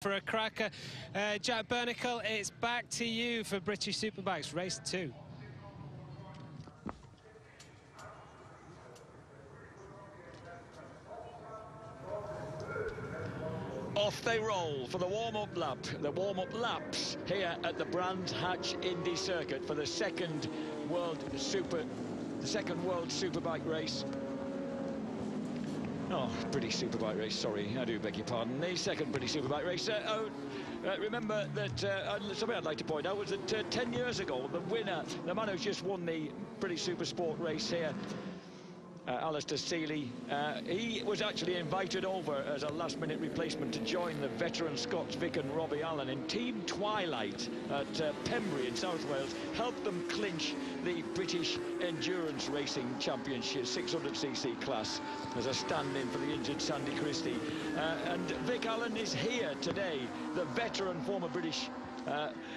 For a cracker. Jack Bernicle, it's back to you for British Superbikes, race 2. Off they roll for the warm-up lap, the warm-up laps here at the Brands Hatch Indy circuit for the second World Superbike race. Oh, British Superbike race, sorry, I do beg your pardon. The second British Superbike race. Remember that, something I'd like to point out was that 10 years ago, the winner, the man who's just won the British Supersport race here, Alistair Seeley, he was actually invited over as a last-minute replacement to join the veteran Scots Vic and Robbie Allen in Team Twilight at Pembrey in South Wales, helped them clinch the British Endurance Racing Championship 600cc class as a stand-in for the injured Sandy Christie. And Vic Allen is here today, the veteran former British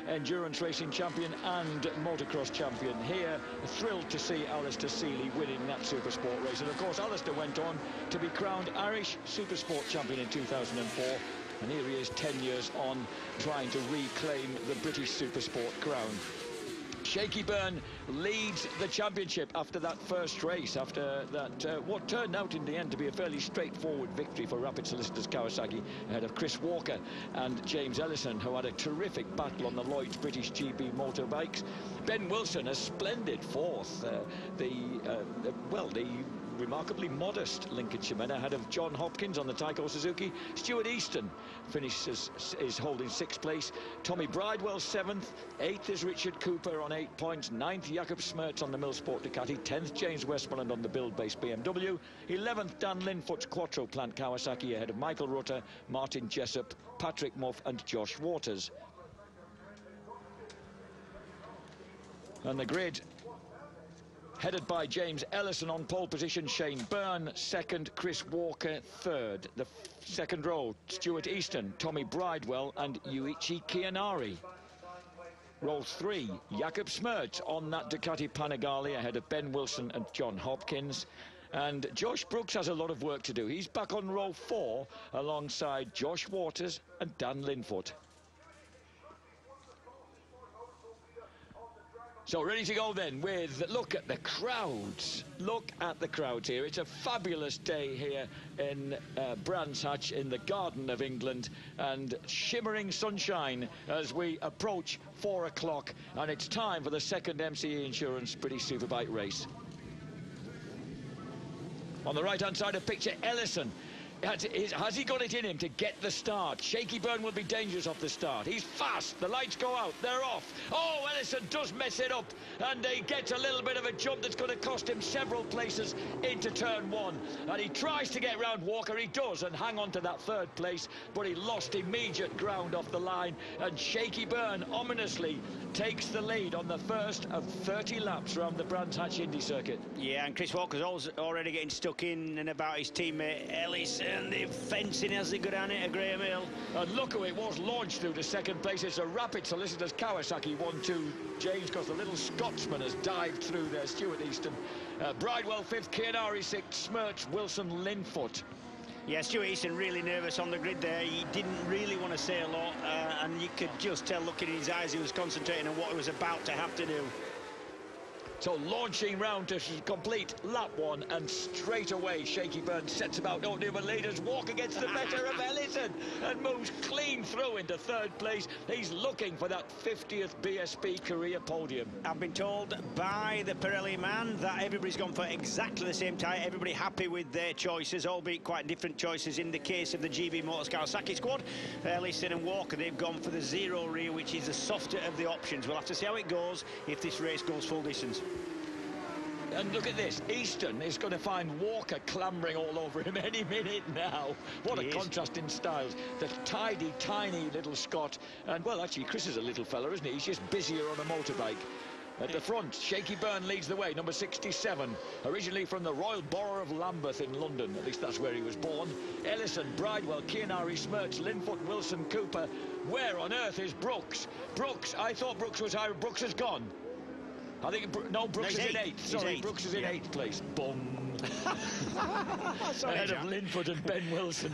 endurance racing champion and motocross champion here. Thrilled to see Alistair Seeley winning that Supersport race. And of course Alistair went on to be crowned Irish Supersport champion in 2004, and here he is 10 years on trying to reclaim the British Supersport crown. Shaky Byrne leads the championship after that first race, after that what turned out in the end to be a fairly straightforward victory for Rapid Solicitors Kawasaki ahead of Chris Walker and James Ellison, who had a terrific battle on the Lloyd's British GB motorbikes. Ben Wilson, a splendid fourth. The remarkably modest Lincolnshire men ahead of John Hopkins on the Tyco Suzuki. Stuart Easton is holding 6th place. Tommy Bridewell 7th. 8th is Richard Cooper on 8 points. 9th Jakob Smerts on the Millsport Ducati. 10th James Westmoreland on the build-based BMW. 11th Dan Linfoot's Quattro Plant Kawasaki ahead of Michael Rutter, Martin Jessup, Patrick Muff and Josh Waters. And the grid headed by James Ellison on pole position, Shane Byrne 2nd, Chris Walker 3rd. The second row, Stuart Easton, Tommy Bridewell and Yuichi Kianari. Row 3, Jakob Smerts on that Ducati Panigale ahead of Ben Wilson and John Hopkins. And Josh Brooks has a lot of work to do. He's back on row 4 alongside Josh Waters and Dan Linfoot. So ready to go then with, look at the crowds. Look at the crowds here. It's a fabulous day here in Brands Hatch in the Garden of England, and shimmering sunshine as we approach 4 o'clock, and it's time for the second MCE Insurance British Superbike race. On the right-hand side of the picture, Ellison. Has he got it in him to get the start? Shaky Byrne will be dangerous off the start. He's fast. The lights go out. They're off. Oh, Ellison does mess it up. And he gets a little bit of a jump that's going to cost him several places into turn 1. And he tries to get round Walker. He does and hang on to that 3rd place. But he lost immediate ground off the line. And Shaky Byrne ominously takes the lead on the first of 30 laps around the Brands Hatch Indy circuit. Yeah, and Chris Walker's already getting stuck in and about his teammate Ellis, and they're fencing as they go down into Graham Hill. And look who it was launched through to 2nd place. It's a Rapid Solicitors Kawasaki 1-2 James, because the little Scotsman has dived through there. Stuart Easton, Bridewell 5th, Kianari 6th, Smerts, Wilson, Linfoot. Yeah, Stuart Easton really nervous on the grid there. He didn't really want to say a lot, and you could just tell, looking in his eyes, he was concentrating on what he was about to have to do. So launching round to complete lap 1, and straight away Shaky Byrne sets about opening the leaders. Walker gets the better of Ellison and moves clean through into 3rd place. He's looking for that 50th BSB career podium. I've been told by the Pirelli man that everybody's gone for exactly the same tyre. Everybody happy with their choices, albeit quite different choices in the case of the GB Motors Kawasaki squad. Ellison and Walker, they've gone for the zero rear, which is the softer of the options. We'll have to see how it goes if this race goes full distance. And look at this, Easton is going to find Walker clambering all over him any minute now. What a contrast in styles. The tidy, tiny little Scot. And, well, actually, Chris is a little fella, isn't he? He's just busier on a motorbike. At the front, Shaky Byrne leads the way, number 67, originally from the Royal Borough of Lambeth in London. At least that's where he was born. Ellison, Bridewell, Kianari, Smerts, Linfoot, Wilson, Cooper. Where on earth is Brooks? Brooks, I thought Brooks was high. Brooks has gone. I think, no, Brooks is in 8th. Sorry, Brooks is in 8th place. Boom. Ahead of Linfoot and Ben Wilson.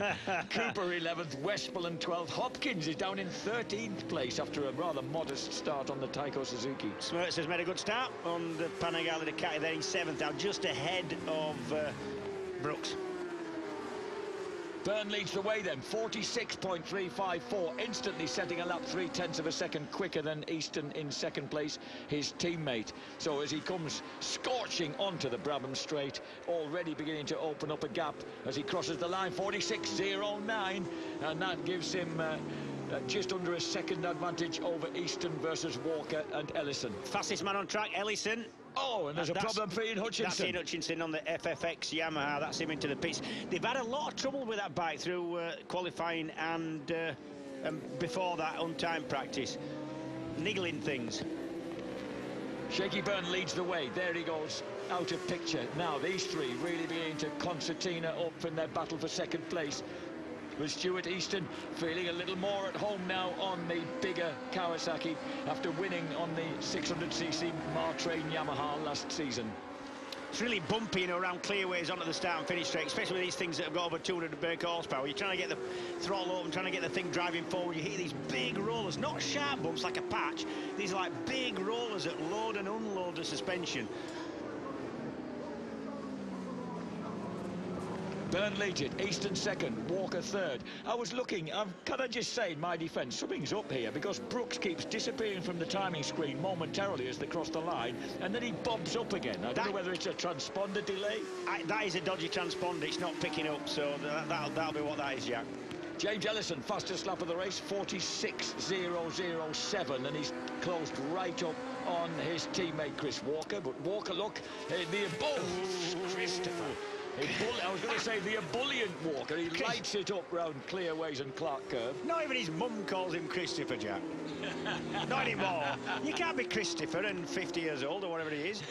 Cooper 11th, Westmoreland 12th. Hopkins is down in 13th place after a rather modest start on the Taiko Suzuki. Smertz has made a good start on the Panigale Ducati. They're in 7th now, just ahead of Brooks. Byrne leads the way then, 46.354, instantly setting a lap 0.3 of a second quicker than Easton in second place, his teammate. So as he comes scorching onto the Brabham Straight, already beginning to open up a gap as he crosses the line, 46.09, and that gives him just under a second advantage over Easton versus Walker and Ellison. Fastest man on track, Ellison. Oh, and there's a problem for Ian Hutchinson. That's Ian Hutchinson on the FFX Yamaha. That's him into the pits. They've had a lot of trouble with that bike through qualifying and before that on-time practice. Niggling things. Shaky Byrne leads the way. There he goes, out of picture. Now these three really beginning to concertina up in their battle for second place. With Stuart Easton feeling a little more at home now on the bigger Kawasaki after winning on the 600cc Martrain Yamaha last season. It's really bumpy, you know, around clearways onto the start and finish straight, especially with these things that have got over 200 brake horsepower. You're trying to get the throttle open, trying to get the thing driving forward. You hit these big rollers, not sharp bumps like a patch. These are like big rollers that load and unload the suspension. Byrne leads it, Easton second, Walker third. I was looking, can I just say in my defence, something's up here because Brooks keeps disappearing from the timing screen momentarily as they cross the line, and then he bobs up again. I don't know whether it's a transponder delay. That is a dodgy transponder, it's not picking up, so that'll be what that is, Jack. James Ellison, fastest lap of the race, 46.007, and he's closed right up on his teammate Chris Walker. But Walker, look, Christopher. I was going to say the ebullient Walker. He lights it up round Clearways and Clark Curve. Not even his mum calls him Christopher, Jack. Not anymore. You can't be Christopher and 50 years old or whatever he is.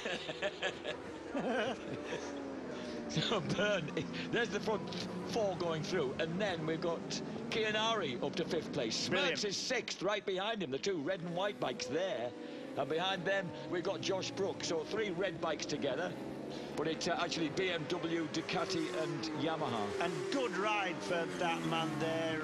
So Byrne, there's the front four going through, and then we've got Kianari up to 5th place. Smertz is 6th, right behind him. The two red and white bikes there. And behind them, we've got Josh Brooks. So 3 red bikes together. But it's actually BMW, Ducati and Yamaha. And good ride for that man there,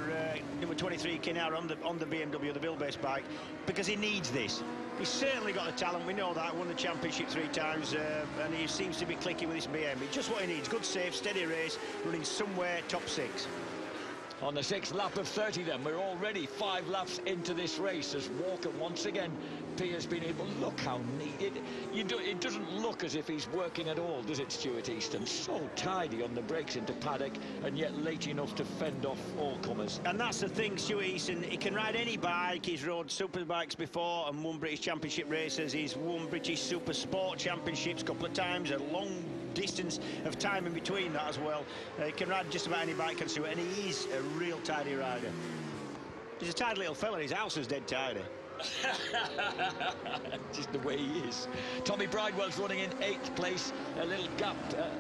number 23, Kianari, on the BMW, the Bill-based bike, because he needs this. He's certainly got the talent, we know that, won the championship 3 times, and he seems to be clicking with this BM. It's just what he needs, good safe, steady race, running somewhere top 6. On the 6th lap of 30 then, we're already 5 laps into this race as Walker once again appears been able, look how neat, it doesn't look as if he's working at all, does it, Stuart Easton? So tidy on the brakes into paddock and yet late enough to fend off all comers. And that's the thing, Stuart Easton, he can ride any bike, he's rode super bikes before and won British Championship races, he's won British Super Sport Championships a couple of times, a long distance of time in between that as well. He can ride just about any bike, can Stuart, and he is a real tidy rider. He's a tidy little fella, his house is dead tidy. Just the way he is. Tommy Bridewell's running in 8th place, a little gap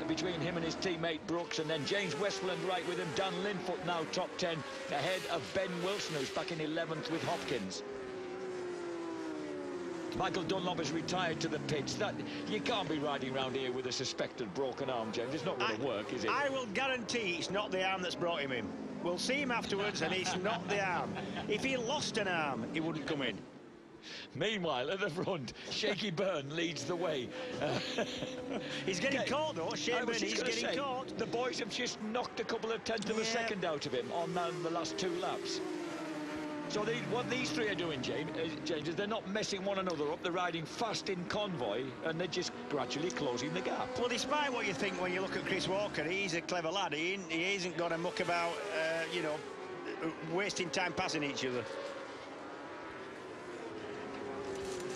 between him and his teammate Brooks, and then James Westmoreland right with him. Dan Linfoot now top 10 ahead of Ben Wilson, who's back in 11th with Hopkins. Michael Dunlop has retired to the pits. That you can't be riding around here with a suspected broken arm, James. It's not going to work, is it? I will guarantee it's not the arm that's brought him in. We'll see him afterwards, and it's not the arm. If he lost an arm, he wouldn't come in. Meanwhile, at the front, Shaky Byrne leads the way. He's getting caught, though. Shane Byrne, he's getting caught. The boys have just knocked a couple of tenths of a second out of him on the last 2 laps. So what these 3 are doing, James, is they're not messing one another up. They're riding fast in convoy, and they're just gradually closing the gap. Well, despite what you think when you look at Chris Walker, he's a clever lad. He isn't going to muck about, you know, wasting time passing each other.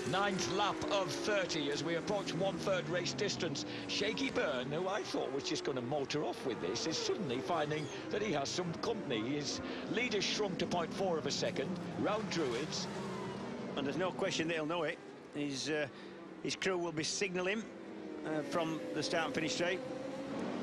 9th lap of 30 as we approach 1/3 race distance. Shaky Byrne, who I thought was just going to motor off with this, is suddenly finding that he has some company. His lead has shrunk to 0.4 of a second round Druids. And there's no question that he'll know it. His crew will be signalling from the start and finish straight.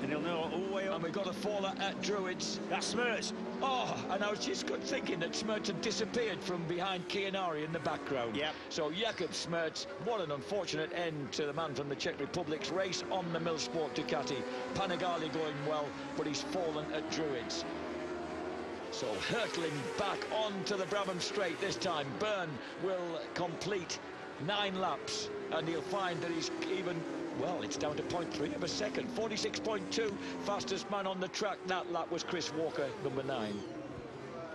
and he'll know. Oh, way up. And we've got a faller at Druids. That's Smerts. Oh, and I was just thinking that Smerts had disappeared from behind Chianari in the background. Yep. So Jakob Smerts, what an unfortunate end to the man from the Czech Republic's race on the Millsport Ducati. Panigale going well, but he's fallen at Druids. So hurtling back onto the Brabham Straight this time. Byrne will complete 9 laps, and he'll find that he's even, well, it's down to 0.3 of a second. 46.2, fastest man on the track that lap was Chris Walker, number 9.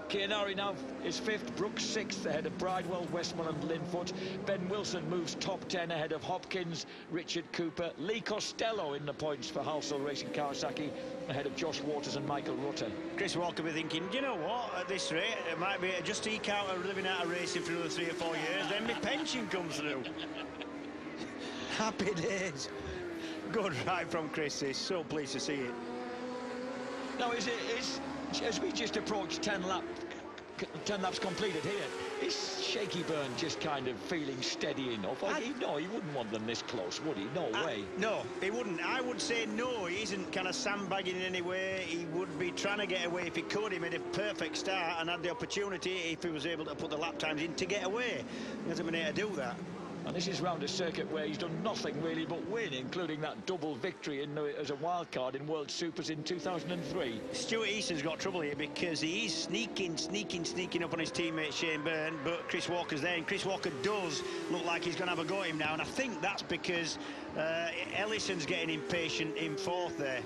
Chianari now is 5th, Brooks 6th ahead of Bridewell, Westmoreland, Linfoot. Ben Wilson moves top 10 ahead of Hopkins, Richard Cooper. Lee Costello in the points for Halsall Racing Kawasaki ahead of Josh Waters and Michael Rutter. Chris Walker be thinking, do you know what, at this rate, it might be just eke out of living out of racing for another 3 or 4 years, then my pension comes through. Happy days. Good ride from Chris, this. So pleased to see it. Now, as we just approach 10 laps completed here, is Shaky Byrne just kind of feeling steady enough? No, he wouldn't want them this close, would he? No way. No, he wouldn't. I would say no, he isn't kind of sandbagging in any way. He would be trying to get away if he could. He made a perfect start and had the opportunity, if he was able to put the lap times in, to get away. He hasn't been able to do that. And this is round a circuit where he's done nothing really but win, including that double victory as a wild card in World Supers in 2003. Stuart Easton's got trouble here because he's sneaking up on his teammate Shane Byrne, but Chris Walker's there, and Chris Walker does look like he's going to have a go at him now, and I think that's because Ellison's getting impatient in 4th there.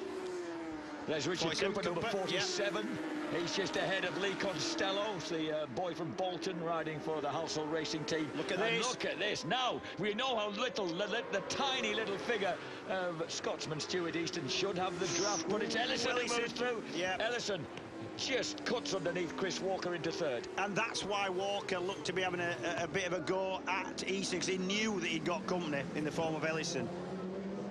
There's Richard Cooper, number 47. Yep. He's just ahead of Lee Costello, the boy from Bolton, riding for the Halsall Racing team. Look at this. Look at this. Now, we know how little, the tiny little figure of Scotsman Stuart Easton should have the draft, but it's Ellison who moves through. Yep. Ellison just cuts underneath Chris Walker into 3rd. And that's why Walker looked to be having a bit of a go at Easton, because he knew that he'd got company in the form of Ellison.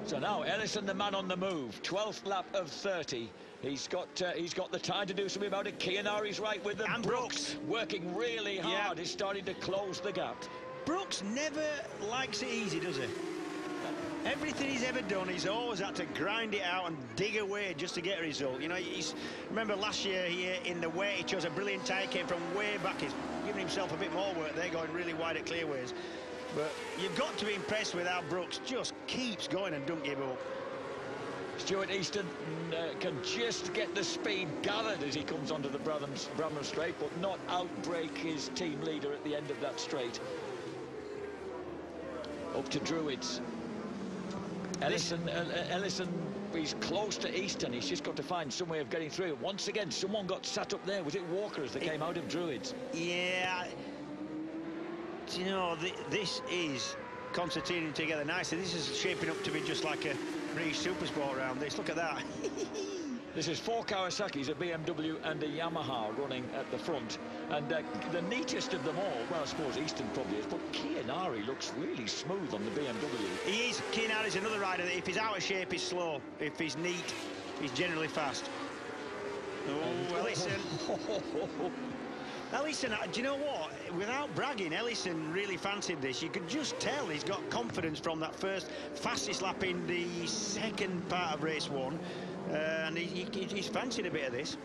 So now Ellison, the man on the move, 12th lap of 30. He's got the time to do something about it. Chianari's right with them. And Brooks working really hard. He's starting to close the gap. Brooks never likes it easy, does he? Everything he's ever done, he's always had to grind it out and dig away just to get a result. You know, remember last year here in the wet, he chose a brilliant tyre, came from way back. He's giving himself a bit more work there, going really wide at clearways. But you've got to be impressed with how Brooks just keeps going and don't give up. Stuart Easton can just get the speed gathered as he comes onto the Brabham Straight, but not outbreak his team leader at the end of that straight. Up to Druids. Ellison, he's close to Easton. He's just got to find some way of getting through. Once again, someone got sat up there. Was it Walker as they came out of Druids? Yeah. Do you know, this is concertinaing together nicely. This is shaping up to be just like a British Supersport round. This, look at that. This is 4 Kawasaki's, a BMW and a Yamaha running at the front. And the neatest of them all, well, I suppose Easton probably is, but Chianari looks really smooth on the BMW. He is. Chianari's another rider that if he's out of shape, he's slow. If he's neat, he's generally fast. Oh, Ellison. Ellison, do you know what? Without bragging, Ellison really fancied this. You could just tell he's got confidence from that first fastest lap in the second part of race 1. And he's fancied a bit of this.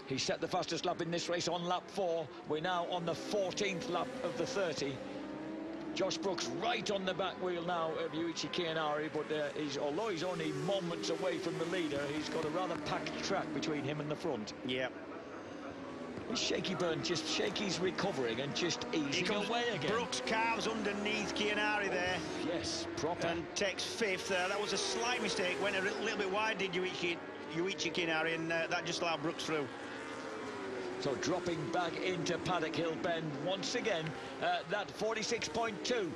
He set the fastest lap in this race on lap 4. We're now on the 14th lap of the 30. Josh Brooks right on the back wheel now of Yuichi Chianari, but although he's only moments away from the leader, he's got a rather packed track between him and the front. Yeah. Shaky Byrne, just Shaky's recovering and just easing away again. Brooks carves underneath Chianari there. Yes, proper. And takes 5th. That was a slight mistake. Went a little bit wide, did Yuichi Chianari, and that just allowed Brooks through. So dropping back into Paddock Hill Bend once again, that 46.2.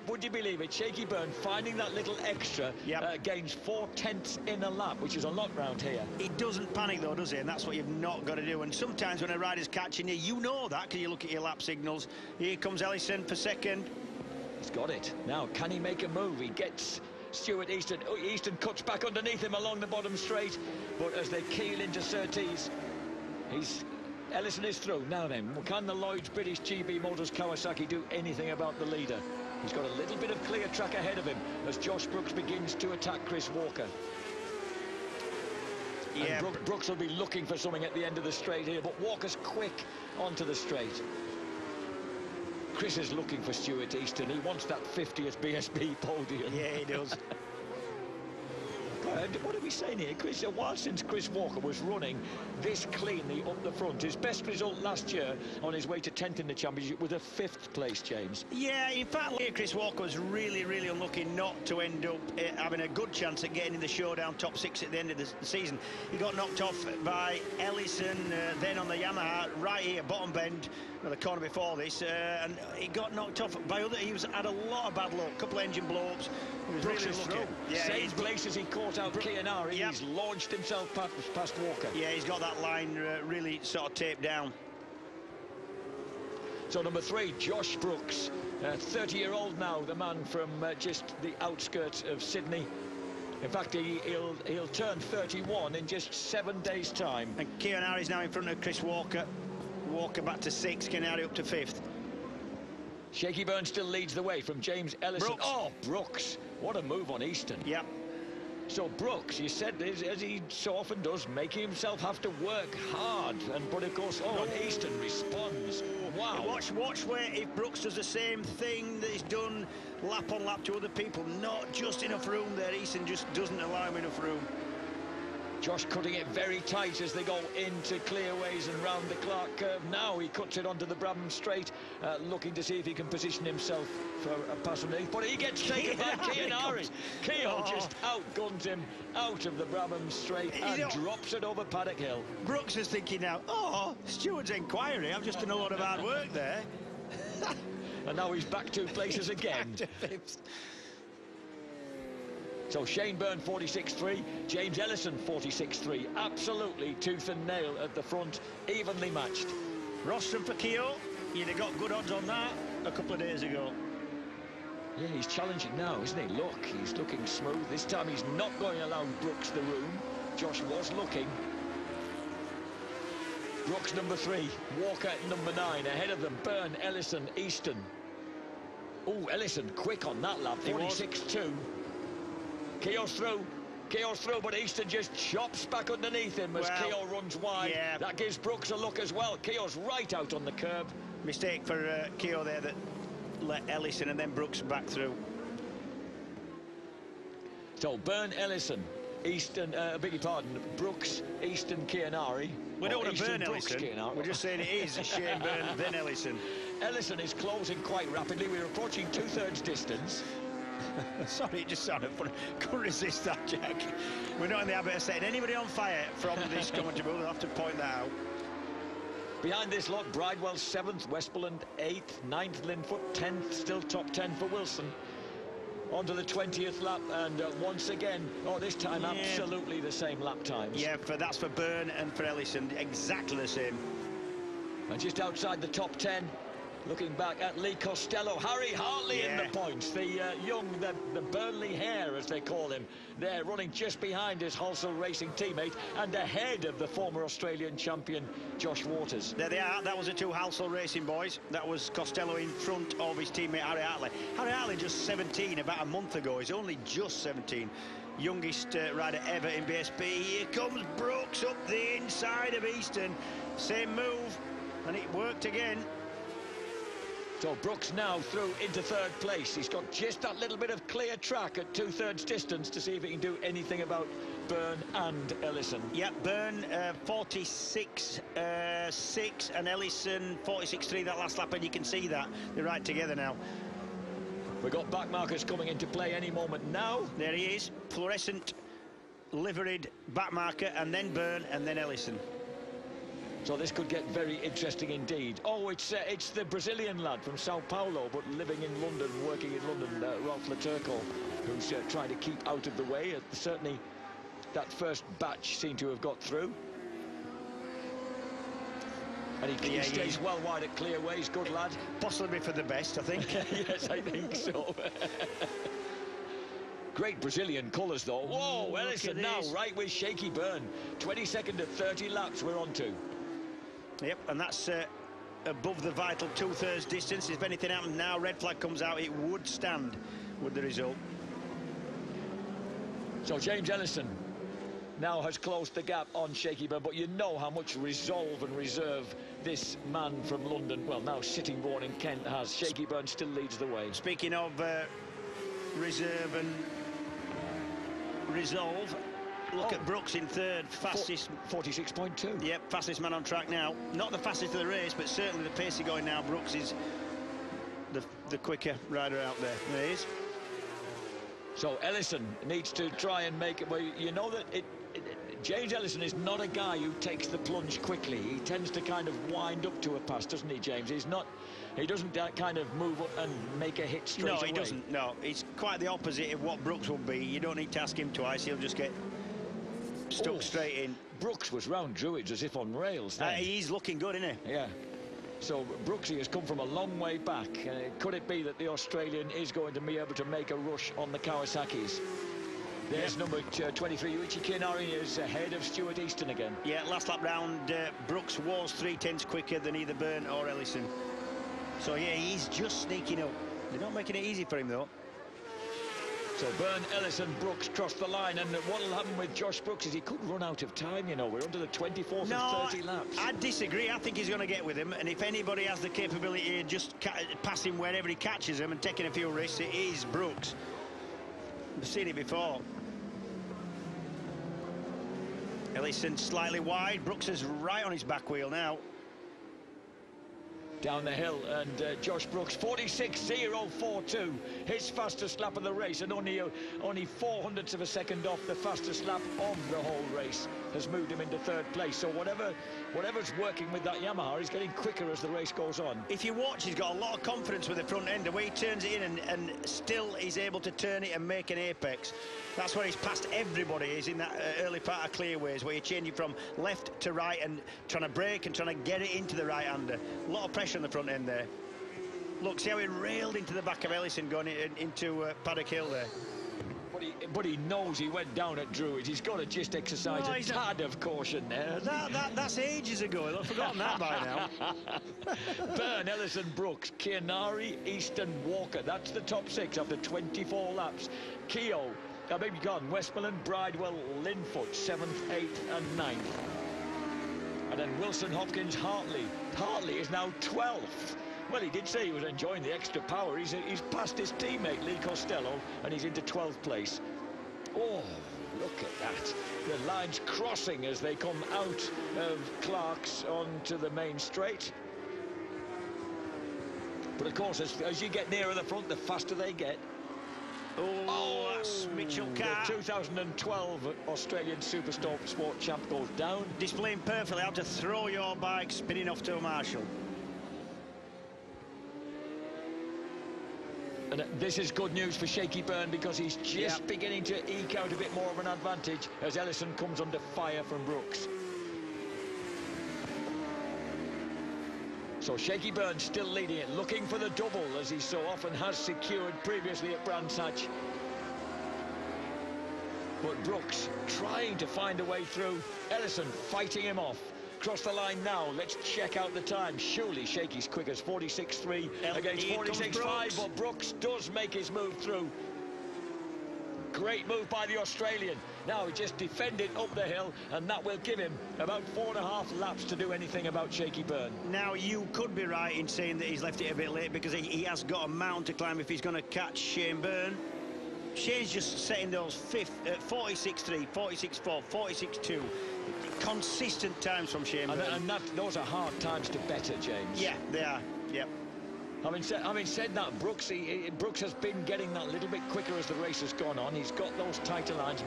Would you believe it? Shaky Byrne finding that little extra, gains 4/10 in a lap, which is a lot round here. He doesn't panic though, does he? And that's what you've not got to do. And sometimes when a rider's catching you, you know that because you look at your lap signals. Here comes Ellison for 2nd. He's got it. Now, can he make a move? He gets Stuart Easton. Oh, Easton cuts back underneath him along the bottom straight. But as they keel into Surtees, Ellison is through. Now then, can the Lloyd's British GB Motors Kawasaki do anything about the leader? He's got a little bit of clear track ahead of him as Josh Brooks begins to attack Chris Walker. Yeah, And Brooks will be looking for something at the end of the straight here, but Walker's quick onto the straight. Chris is looking for Stuart Easton. He wants that 50th BSB podium. Yeah, he does. What are we saying here? Chris, a while since Chris Walker was running this cleanly up the front. His best result last year on his way to 10th in the championship was a 5th place, James. Yeah, in fact, Chris Walker was really, really unlucky not to end up having a good chance at getting in the showdown top 6 at the end of the season. He got knocked off by Ellison, then on the Yamaha, right here, bottom bend, the corner before this, and he got knocked off by other. He had a lot of bad luck, a couple of engine blow-ups. He was Brooks really lucky. Yeah, same place as he caught out Kianari. Yep. He's launched himself past Walker. Yeah, he's got that line really sort of taped down. So number 3, Josh Brooks, 30-year-old now, the man from just the outskirts of Sydney. In fact, he'll turn 31 in just 7 days' time. And Kianari is now in front of Chris Walker. Walker back to 6, Kianari up to 5th. Shaky Byrne still leads the way from James Ellison. Brooks. Oh, Brooks. What a move on Easton. Yep. So Brooks, you said, as he so often does, making himself have to work hard. But of course, and Easton responds. Wow. Watch where if Brooks does the same thing that he's done lap on lap to other people. Not just enough room there. Easton just doesn't allow him enough room. Josh cutting it very tight as they go into clearways and round the Clark curve. Now he cuts it onto the Brabham straight, looking to see if he can position himself for a pass underneath. But he gets taken by Kianari. Keogh just outguns him out of the Brabham straight and drops it over Paddock Hill. Brooks is thinking now, Stewart's inquiry. I've just done a lot of hard work there. And now he's back 2 places again. So Shane Byrne 46.3, James Ellison 46.3. Absolutely tooth and nail at the front, evenly matched. Rostrom for Keogh. You'd have got good odds on that a couple of days ago. Yeah, he's challenging now, isn't he? Look, he's looking smooth. This time he's not going to allow Brooks the room. Josh was looking. Brooks number 3, Walker number 9. Ahead of them, Byrne, Ellison, Easton. Oh, Ellison quick on that lap, 46.2. Keogh's through, but Easton just chops back underneath him as Keogh runs wide. Yeah. That gives Brooks a look as well. Keogh's right out on the curb. Mistake for Keogh there that let Ellison and then Brooks back through. So Byrne, Ellison, Easton, beg your pardon, Brooks, Easton, Kianari. We don't want to burn Brooks, Ellison. We're just saying it is Shane Byrne, then Ellison. Ellison is closing quite rapidly. We're approaching 2/3 distance. Sorry, it just sounded funny. Couldn't resist that, Jack. We're not in the habit of setting anybody on fire from this commentary booth. We'll have to point that out. Behind this lot, Bridewell 7th, Westmoreland 8th, 9th, Linfoot 10th, still top 10 for Wilson. On to the 20th lap, and once again, this time absolutely the same lap times. Yeah, that's for Byrne and for Ellison, exactly the same. And just outside the top 10, looking back at Lee Costello, Harry Hartley in the points, the the Burnley Hare, as they call him. They're running just behind his Halsall Racing teammate and ahead of the former Australian champion, Josh Waters. There they are. That was the 2 Halsall Racing boys. That was Costello in front of his teammate, Harry Hartley. Harry Hartley just 17 about a month ago. He's only just 17. Youngest rider ever in BSB. Here comes Brooks up the inside of Easton. Same move, and it worked again. So Brooks now through into 3rd place. He's got just that little bit of clear track at 2/3 distance to see if he can do anything about Byrne and Ellison. Yeah, Byrne 46.6 and Ellison 46.3 that last lap, and you can see that they're right together now. We've got back markers coming into play any moment now. There he is, fluorescent liveried back marker, and then Byrne and then Ellison. So this could get very interesting indeed. Oh, it's the Brazilian lad from Sao Paulo, but living in London, working in London, Ralph Laturco, who's trying to keep out of the way. Certainly, that first batch seemed to have got through. And he stays well wide at clearways. Good lad. Possibly for the best, I think. Yes, I think so. Great Brazilian colours, though. Whoa, Ellison now right with Shaky Byrne. 22nd at 30 laps we're on to. Yep, and that's above the vital 2/3 distance. If anything happened now, red flag comes out, it would stand with the result. So James Ellison now has closed the gap on Shaky Byrne, but you know how much resolve and reserve this man from London, well, now Sittingbourne in Kent, has. Shaky Byrne still leads the way. Speaking of reserve and resolve, look at Brooks in third, fastest. 46.2. Yep, fastest man on track now. Not the fastest of the race, but certainly the pace he's going now. Brooks is the quicker rider out there. There he is. So Ellison needs to try and make it. Well, you know that James Ellison is not a guy who takes the plunge quickly. He tends to kind of wind up to a pass, doesn't he, James? He doesn't kind of move up and make a hit straight away. No, he doesn't. No, it's quite the opposite of what Brooks will be. You don't need to ask him twice. He'll just get stuck straight in. Brooks was round Druids as if on rails then. He's looking good, isn't he? Yeah. So Brooksy has come from a long way back. Could it be that the Australian is going to be able to make a rush on the Kawasaki's? There's number 23, Yuichi Kinari, is ahead of Stuart Easton again. Yeah, last lap round, Brooks was 3/10 quicker than either Byrne or Ellison. So, yeah, he's just sneaking up. They're not making it easy for him, though. So Byrne, Ellison, Brooks cross the line, and what will happen with Josh Brooks is he could run out of time, you know. We're under the 24th of 30 laps. I disagree. I think he's going to get with him, and if anybody has the capability of just passing wherever he catches him and taking a few risks, it is Brooks. We've seen it before. Ellison slightly wide. Brooks is right on his back wheel now. Down the hill, and Josh Brooks 46.042, his fastest lap of the race, and only 0.04 of a second off the fastest lap of the whole race has moved him into third place. So whatever's working with that Yamaha is getting quicker as the race goes on. If you watch, he's got a lot of confidence with the front end. The way he turns it in and still he's able to turn it and make an apex. That's where he's passed everybody, is in that early part of clearways, where you're changing from left to right and trying to brake and trying to get it into the right-hander. A lot of pressure on the front end there. Look, see how he railed into the back of Ellison going into Paddock Hill there. But he knows he went down at Druids. He's got to just exercise a tad of caution there. That's ages ago. I've forgotten that by now. Byrne, Ellison, Brooks, Kianari, Easton, Walker. That's the top six after 24 laps. Keogh, Westmoreland, Bridewell, Linfoot, 7th, 8th and 9th. And then Wilson, Hopkins, Hartley. Hartley is now 12th. Well, he did say he was enjoying the extra power. He's passed his teammate, Lee Costello, and he's into 12th place. Oh, look at that. The line's crossing as they come out of Clark's onto the main straight. But, of course, as you get nearer the front, the faster they get. Oh, that's Mitchell Carr. The 2012 Australian Supersport Sport champ goes down. Displaying perfectly how to throw your bike, spinning off to a marshal. And this is good news for Shaky Byrne, because he's just beginning to eke out a bit more of an advantage as Ellison comes under fire from Brooks. So Shaky Byrne still leading it, looking for the double, as he so often has secured previously at Brands Hatch. But Brooks trying to find a way through. Ellison fighting him off. Cross the line now. Let's check out the time. Surely Shaky's quick as 46.3 against 46.5, but Brooks does make his move through. Great move by the Australian. Now he just defended up the hill, and that will give him about 4.5 laps to do anything about Shaky Byrne. Now, you could be right in saying that he's left it a bit late, because he has got a mountain to climb if he's going to catch Shane Byrne. Shane's just setting those 46.3, 46.4, 46.2. Consistent times from Shane Byrne. And those are hard times to better, James. Yeah, they are. Yep. Having said that, Brooks has been getting that little bit quicker as the race has gone on. He's got those tighter lines.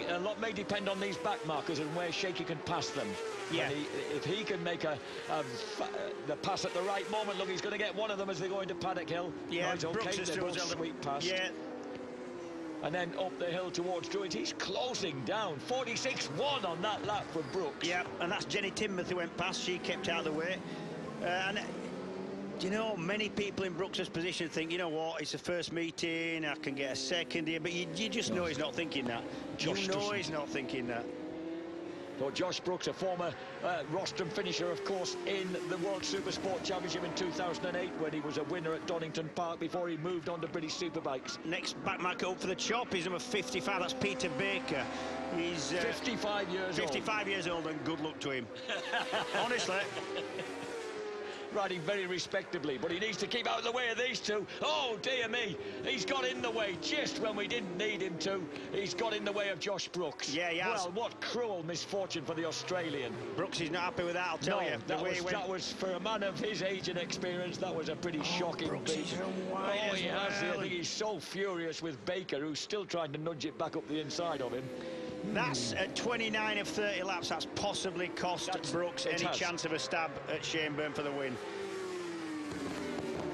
A lot may depend on these back markers and where Shaky can pass them. Yeah. If he can make the pass at the right moment, look, he's going to get one of them as they go into Paddock Hill. Yeah, no, Brooks is both sweet pass. Yeah. And then up the hill towards Druids. He's closing down. 46.1 on that lap for Brooks. Yeah, and that's Jenny Timothy who went past. She kept out of the way. And do you know, many people in Brooks's position think, you know what, it's the first meeting, I can get a second here, but you just know he's not thinking that. You know he's not thinking that. So Josh Brooks, a former rostrum finisher, of course, in the World Supersport Championship in 2008, when he was a winner at Donington Park before he moved on to British Superbikes. Next back marker up for the chop is number 55. That's Peter Baker. He's 55 years old. 55 years old, and good luck to him. Honestly. Riding very respectably, but he needs to keep out of the way of these two. Oh, dear me. He's got in the way just when we didn't need him to. He's got in the way of Josh Brooks. Yeah, he has. Well, what cruel misfortune for the Australian. Brooks is not happy with that, I'll tell you. That was, for a man of his age and experience, that was a pretty shocking Brooks beat. is wide Oh, he as has. well. I think he's so furious with Baker, who's still trying to nudge it back up the inside of him. That's at 29 of 30 laps. That's possibly cost Brooks any chance of a stab at Shane Byrne for the win.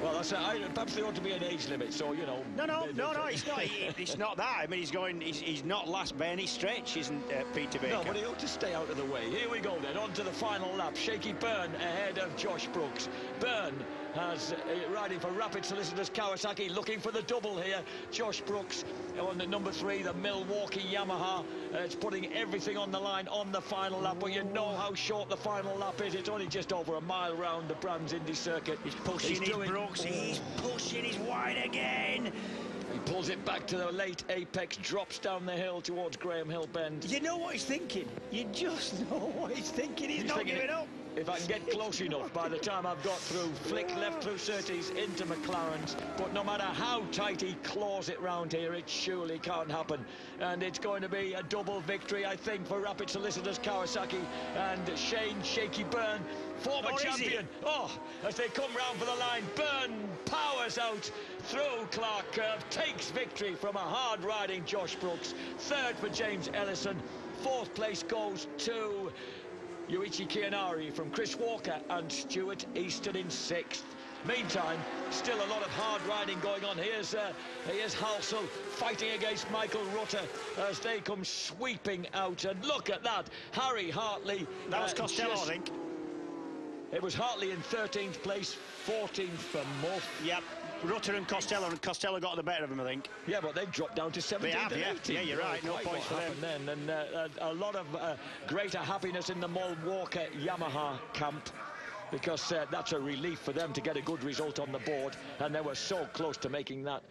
Well, perhaps there ought to be an age limit, so, you know... No, it's not. It's not that. I mean, he's not last by any stretch, isn't Peter Baker? No, but he ought to stay out of the way. Here we go, then, on to the final lap. Shaky Byrne ahead of Josh Brooks. Byrne has riding for Rapid Solicitors Kawasaki, looking for the double here. Josh Brooks on the number 3, the Milwaukee Yamaha. It's putting everything on the line on the final lap, but you know how short the final lap is. It's only just over a mile round the Brands Indy circuit. He's pushing Brooks. He's pushing. He's wide again. He pulls it back to the late apex, drops down the hill towards Graham Hill Bend. You know what he's thinking. You just know what he's thinking. He's not giving up. If I can get close enough by the time I've got through, flick left through Surtees into McLaren's. But no matter how tight he claws it round here, it surely can't happen. And it's going to be a double victory, I think, for Rapid Solicitors Kawasaki and Shane Shaky Byrne, former champion. Oh, as they come round for the line, Byrne powers out through Clark Curve, takes victory from a hard-riding Josh Brooks. Third for James Ellison. Fourth place goes to Yuichi Kianari from Chris Walker and Stuart Easton in 6th. Meantime, still a lot of hard riding going on. Here's Halsell fighting against Michael Rutter as they come sweeping out. And look at that, Harry Hartley. That was Costello, I think. It was Hartley in 13th place, 14th for Muff. Yep. Rutter and Costello got the better of him, I think. Yeah, but they've dropped down to 17th. They have, and yeah. 18th. Yeah, you're right. No points for them. Then. And a lot of greater happiness in the Milwaukee Yamaha camp, because that's a relief for them to get a good result on the board, and they were so close to making that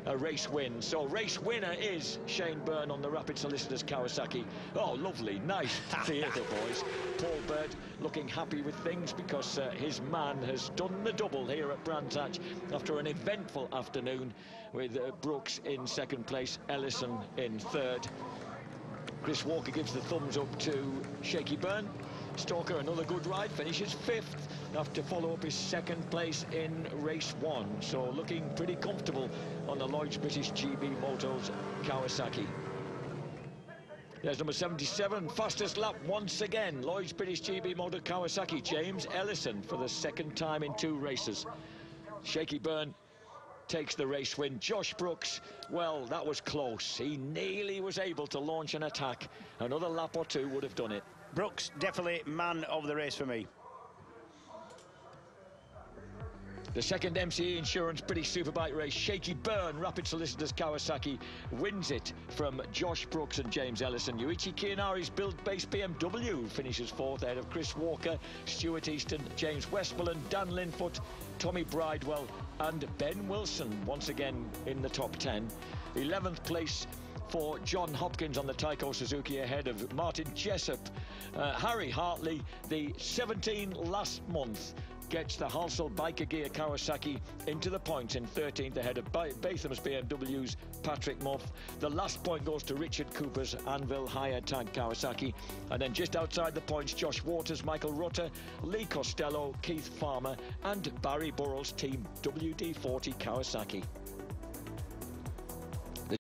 a race win. So race winner is Shane Byrne on the Rapid Solicitors Kawasaki. Oh, lovely, nice theatre, boys. Paul Bird looking happy with things because his man has done the double here at Brands Hatch after an eventful afternoon with Brooks in 2nd place, Ellison in 3rd. Chris Walker gives the thumbs up to Shaky Byrne. Stalker, another good ride, finishes 5th after follow up his 2nd place in race 1. So looking pretty comfortable on the Lloyd's British GB Motos Kawasaki. There's number 77, fastest lap once again. Lloyd's British GB Moto Kawasaki, James Ellison for the 2nd time in 2 races. Shaky Byrne takes the race win. Josh Brooks, well, that was close. He nearly was able to launch an attack. Another lap or 2 would have done it. Brooks, definitely man of the race for me. The 2nd MCE Insurance British Superbike race, Shaky Byrne, Rapid Solicitors Kawasaki, wins it from Josh Brooks and James Ellison. Yuichi Kianari's build-based BMW finishes 4th ahead of Chris Walker, Stuart Easton, James Westmoreland, Dan Linfoot, Tommy Bridewell and Ben Wilson once again in the top 10. 11th place for John Hopkins on the Taiko Suzuki ahead of Martin Jessup. Harry Hartley, the 17 last month, gets the Halsell Biker Gear Kawasaki into the points in 13th ahead of Batham's BMW's Patrick Muff. The last point goes to Richard Cooper's Anvil Higher Tank Kawasaki. And then just outside the points, Josh Waters, Michael Rutter, Lee Costello, Keith Farmer and Barry Burrell's team WD-40 Kawasaki.